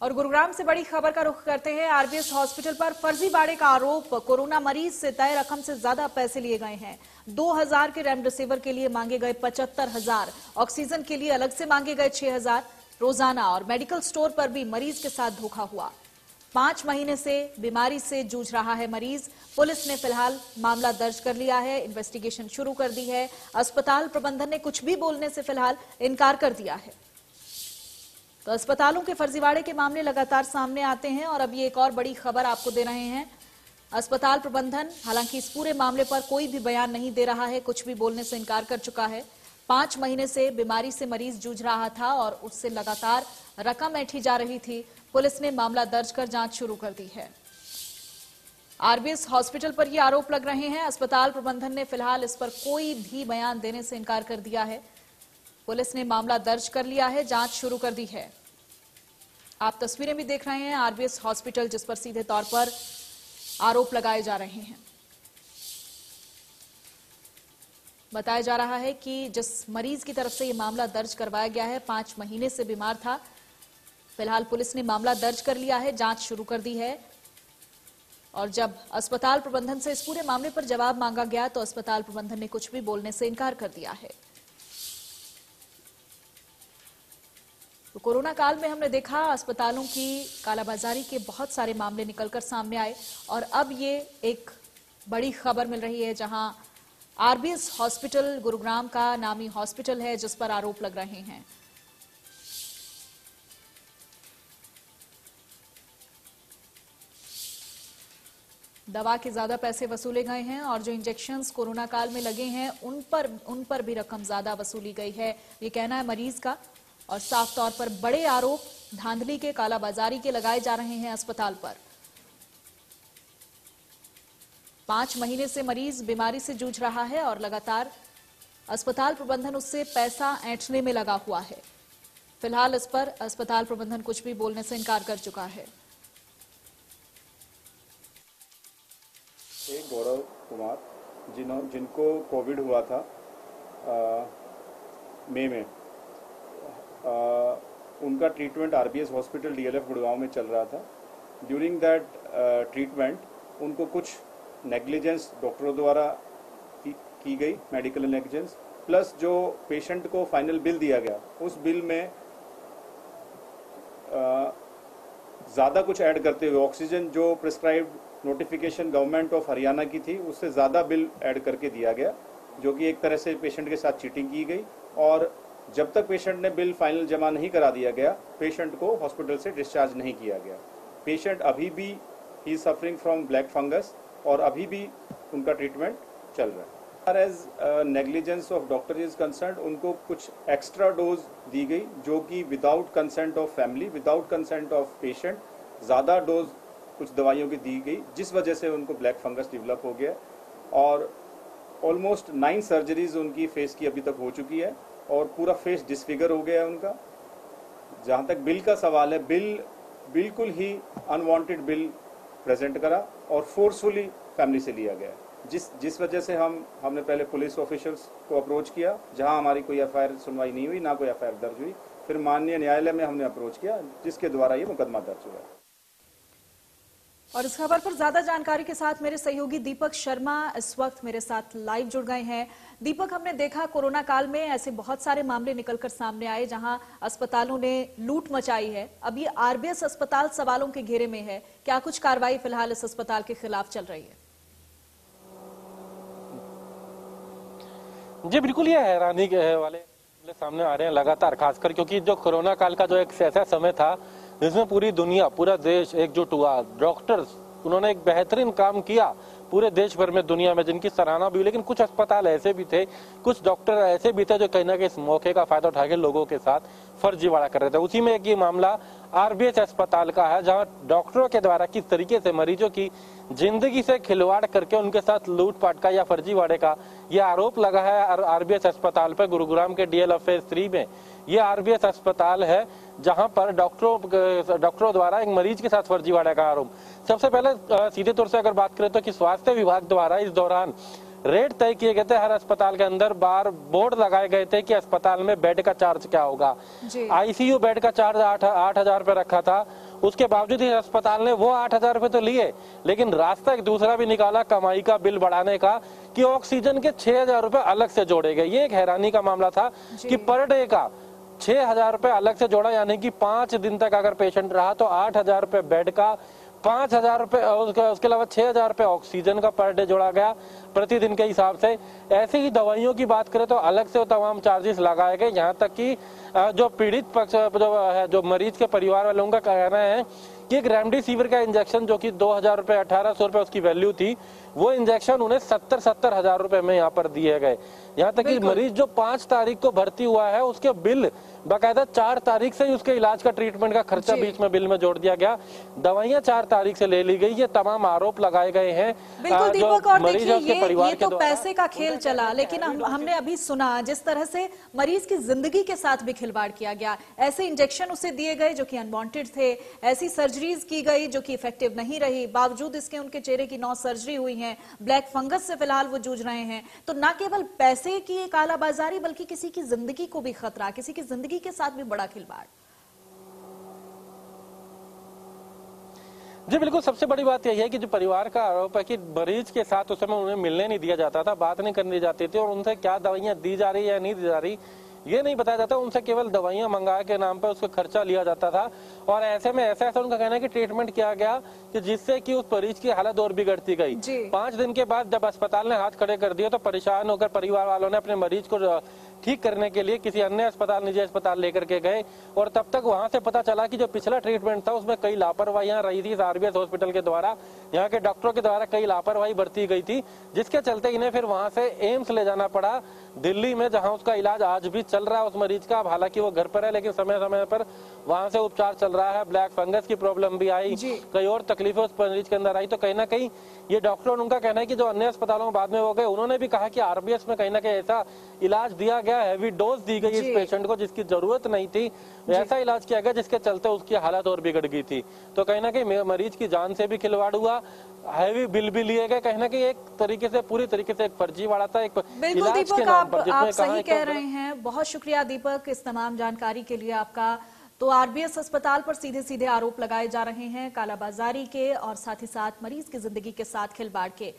और गुरुग्राम से बड़ी खबर का रुख करते हैं। आरबीएस हॉस्पिटल पर फर्जीवाड़े का आरोप। कोरोना मरीज से तय रकम से ज्यादा पैसे लिए गए हैं। 2000 के रेमडेसिविर के लिए मांगे गए 75,000, ऑक्सीजन के लिए अलग से मांगे गए 6,000 रोजाना। और मेडिकल स्टोर पर भी मरीज के साथ धोखा हुआ। 5 महीने से बीमारी से जूझ रहा है मरीज। पुलिस ने फिलहाल मामला दर्ज कर लिया है, इन्वेस्टिगेशन शुरू कर दी है। अस्पताल प्रबंधन ने कुछ भी बोलने से फिलहाल इनकार कर दिया है। तो अस्पतालों के फर्जीवाड़े के मामले लगातार सामने आते हैं और अभी एक और बड़ी खबर आपको दे रहे हैं। अस्पताल प्रबंधन हालांकि इस पूरे मामले पर कोई भी बयान नहीं दे रहा है, कुछ भी बोलने से इनकार कर चुका है। 5 महीने से बीमारी से मरीज जूझ रहा था और उससे लगातार रकम ऐंठी जा रही थी। पुलिस ने मामला दर्ज कर जांच शुरू कर दी है। आरबीएस हॉस्पिटल पर ये आरोप लग रहे हैं। अस्पताल प्रबंधन ने फिलहाल इस पर कोई भी बयान देने से इनकार कर दिया है। पुलिस ने मामला दर्ज कर लिया है, जांच शुरू कर दी है। आप तस्वीरें भी देख रहे हैं आरबीएस हॉस्पिटल, जिस पर सीधे तौर पर आरोप लगाए जा रहे हैं। बताया जा रहा है कि जिस मरीज की तरफ से ये मामला दर्ज करवाया गया है 5 महीने से बीमार था। फिलहाल पुलिस ने मामला दर्ज कर लिया है, जांच शुरू कर दी है। और जब अस्पताल प्रबंधन से इस पूरे मामले पर जवाब मांगा गया तो अस्पताल प्रबंधन ने कुछ भी बोलने से इनकार कर दिया है। तो कोरोना काल में हमने देखा अस्पतालों की कालाबाजारी के बहुत सारे मामले निकलकर सामने आए और अब ये एक बड़ी खबर मिल रही है, जहां आरबीएस हॉस्पिटल गुरुग्राम का नामी हॉस्पिटल है जिस पर आरोप लग रहे हैं। दवा के ज्यादा पैसे वसूले गए हैं और जो इंजेक्शंस कोरोना काल में लगे हैं उन पर भी रकम ज्यादा वसूली गई है, ये कहना है मरीज का। और साफ तौर पर बड़े आरोप धांधली के, कालाबाजारी के लगाए जा रहे हैं अस्पताल पर। 5 महीने से मरीज बीमारी से जूझ रहा है और लगातार अस्पताल प्रबंधन उससे पैसा ऐंठने में लगा हुआ है। फिलहाल इस पर अस्पताल प्रबंधन कुछ भी बोलने से इनकार कर चुका है। एक गौरव कुमार जिनको कोविड हुआ था मई में, उनका treatment RBS hospital DLF Gurgaon में चल रहा था। ड्यूरिंग दैट ट्रीटमेंट उनको कुछ नेग्लिजेंस डॉक्टरों द्वारा की गई, मेडिकल नेग्लिजेंस, प्लस जो पेशेंट को फाइनल बिल दिया गया उस बिल में ज़्यादा कुछ ऐड करते हुए ऑक्सीजन जो prescribed notification government of Haryana की थी उससे ज़्यादा बिल ऐड करके दिया गया, जो कि एक तरह से पेशेंट के साथ चीटिंग की गई। और जब तक पेशेंट ने बिल फाइनल जमा नहीं करा दिया गया, पेशेंट को हॉस्पिटल से डिस्चार्ज नहीं किया गया। पेशेंट अभी भी he is suffering from black fungus और अभी भी उनका ट्रीटमेंट चल रहा है। As negligence of doctor is concern, उनको कुछ एक्स्ट्रा डोज दी गई जो कि without consent of family, without consent of patient ज़्यादा डोज कुछ दवाइयों की दी गई, जिस वजह से उनको ब्लैक फंगस डेवलप हो गया। और ऑलमोस्ट 9 सर्जरीज उनकी फेस की अभी तक हो चुकी है और पूरा फेस डिसफिगर हो गया है उनका। जहाँ तक बिल का सवाल है, बिल बिल्कुल ही अनवांटेड बिल प्रेजेंट करा और फोर्सफुली फैमिली से लिया गया, जिस वजह से हमने पहले पुलिस ऑफिशियल्स को अप्रोच किया, जहां हमारी कोई एफआईआर सुनवाई नहीं हुई, ना कोई एफआईआर दर्ज हुई। फिर माननीय न्यायालय में हमने अप्रोच किया, जिसके द्वारा ये मुकदमा दर्ज हुआ। और इस खबर पर ज्यादा जानकारी के साथ मेरे सहयोगी दीपक शर्मा इस वक्त मेरे साथ लाइव जुड़ गए हैं। दीपक, हमने देखा कोरोना काल में ऐसे बहुत सारे मामले निकलकर सामने आए जहां अस्पतालों ने लूट मचाई है। अब ये आरबीएस अस्पताल सवालों के घेरे में है। क्या कुछ कार्रवाई फिलहाल इस अस्पताल के खिलाफ चल रही है? जी बिल्कुल, ये हैरानी के वाले सामने आ रहे हैं लगातार, खासकर क्योंकि जो कोरोना काल का जो एक ऐसा समय था जिसमें पूरी दुनिया, पूरा देश एकजुट हुआ। डॉक्टर्स उन्होंने एक बेहतरीन काम किया पूरे देश भर में, दुनिया में, जिनकी सराहना भी हुई। लेकिन कुछ अस्पताल ऐसे भी थे, कुछ डॉक्टर ऐसे भी थे जो कहीं ना कहीं इस मौके का फायदा उठा के लोगों के साथ फर्जीवाड़ा कर रहे थे। उसी में एक ये मामला आरबीएस अस्पताल का है, जहां डॉक्टरों के द्वारा किस तरीके से मरीजों की जिंदगी से खिलवाड़ करके उनके साथ लूटपाट का या फर्जीवाड़े का ये आरोप लगा है आरबीएस अस्पताल पर। गुरुग्राम के डीएलएफ फेज 3 में ये आरबीएस अस्पताल है जहां पर डॉक्टरों द्वारा एक मरीज के साथ फर्जीवाड़े का आरोप। सबसे पहले सीधे तौर से अगर बात करें तो कि स्वास्थ्य विभाग द्वारा इस दौरान रेट तय किए गए थे। हर अस्पताल के अंदर बार बोर्ड लगाए गए थे कि अस्पताल में बेड का चार्ज क्या होगा। आईसीयू बेड का चार्ज 8,000 रुपए रखा था उसके बावजूद ही अस्पताल ने वो 8,000 रुपए तो लिए, लेकिन रास्ता एक दूसरा भी निकाला कमाई का बिल बढ़ाने का कि ऑक्सीजन के 6,000 रुपए अलग से जोड़े गए। ये एक हैरानी का मामला था कि पर डे का 6,000 रुपए अलग से जोड़ा, यानी कि 5 दिन तक अगर पेशेंट रहा तो 8,000 रुपए बेड का, 5,000 रुपए उसके अलावा 6,000 रुपए ऑक्सीजन का पर डे जोड़ा गया प्रतिदिन के हिसाब से। ऐसे ही दवाइयों की बात करें तो अलग से तमाम चार्जेस लगाए गए। यहाँ तक कि जो पीड़ित पक्ष जो मरीज के परिवार वालों का कहना है कि एक रेमडेसिविर का इंजेक्शन जो कि 2,000 रुपए 1,800 रुपए उसकी वैल्यू थी, वो इंजेक्शन उन्हें 70 हजार रुपए में यहाँ पर दिए गए। यहाँ तक कि मरीज जो 5 तारीख को भर्ती हुआ है उसके बिल बाकायदा 4 तारीख से ही उसके इलाज का ट्रीटमेंट का खर्चा बीच में बिल में जोड़ दिया गया, दवाइयां 4 तारीख से ले ली गई। ये तमाम आरोप लगाए गए हैं। बिल्कुल दीपक, और मरीज देखिए उसके परिवार ये के तो पैसे का खेल चला, लेकिन हमने अभी सुना जिस तरह से मरीज की जिंदगी के साथ भी खिलवाड़ किया गया। ऐसे इंजेक्शन उसे दिए गए जो कि अनवांटेड थे, ऐसी सर्जरीज की गई जो कि इफेक्टिव नहीं रही, बावजूद इसके उनके चेहरे की 9 सर्जरी हुई है, ब्लैक फंगस से फिलहाल वो जूझ रहे हैं। तो न केवल पैसे की कालाबाजारी बल्कि किसी की जिंदगी को भी खतरा, किसी की जिंदगी के साथ भी बड़ा खिलवाड़। जी बिल्कुल, सबसे बड़ी बात यही है कि जो परिवार का आरोप है कि मरीज के साथ उस समय उन्हें मिलने नहीं दिया जाता था, बात नहीं करनी जाती थी और उनसे क्या दवाइयां दी जा रही है या नहीं दी जा रही ये नहीं बताया जाता। उनसे केवल दवाइयां मंगा के नाम पर उसका खर्चा लिया जाता था और ऐसे में ऐसा उनका कहना है कि ट्रीटमेंट किया गया कि जिससे कि उस मरीज की हालत और बिगड़ती गई। 5 दिन के बाद जब अस्पताल ने हाथ खड़े कर दिए तो परेशान होकर परिवार वालों ने अपने मरीज को ठीक करने के लिए किसी अन्य अस्पताल, निजी अस्पताल लेकर के गए और तब तक वहां से पता चला कि जो पिछला ट्रीटमेंट था उसमें कई लापरवाहियां रही थी। आरबीएस हॉस्पिटल के द्वारा, यहाँ के डॉक्टरों के द्वारा कई लापरवाही बरती गई थी, जिसके चलते इन्हें फिर वहां से एम्स ले जाना पड़ा दिल्ली में, जहां उसका इलाज आज भी चल रहा है उस मरीज का। हालांकि वो घर पर है लेकिन समय समय पर वहां से उपचार चल रहा है। ब्लैक फंगस की प्रॉब्लम भी आई, कई और तकलीफें उस मरीज के अंदर आई। तो कहीं ना कहीं ये डॉक्टर उनका कहना है कि जो अन्य अस्पतालों में बाद में हो गए, उन्होंने भी कहा कि आरबीएस में कहीं ना कहीं ऐसा इलाज दिया गया, हैवी डोज दी गई इस पेशेंट को जिसकी जरूरत नहीं थी, ऐसा इलाज किया गया जिसके चलते उसकी हालत और बिगड़ गई थी। तो कहीं ना कहीं मरीज की जान से भी खिलवाड़ हुआ, हैवी बिल भी लिए गए। कहीं ना कहीं एक तरीके से पूरी तरीके से एक फर्जीवाड़ा था। एक बिल्कुल दीपक, आप सही कह रहे हैं। बहुत शुक्रिया दीपक इस तमाम जानकारी के लिए आपका। तो आरबीएस अस्पताल पर सीधे सीधे आरोप लगाए जा रहे हैं कालाबाजारी के और साथ ही साथ मरीज की जिंदगी के साथ खिलवाड़ के।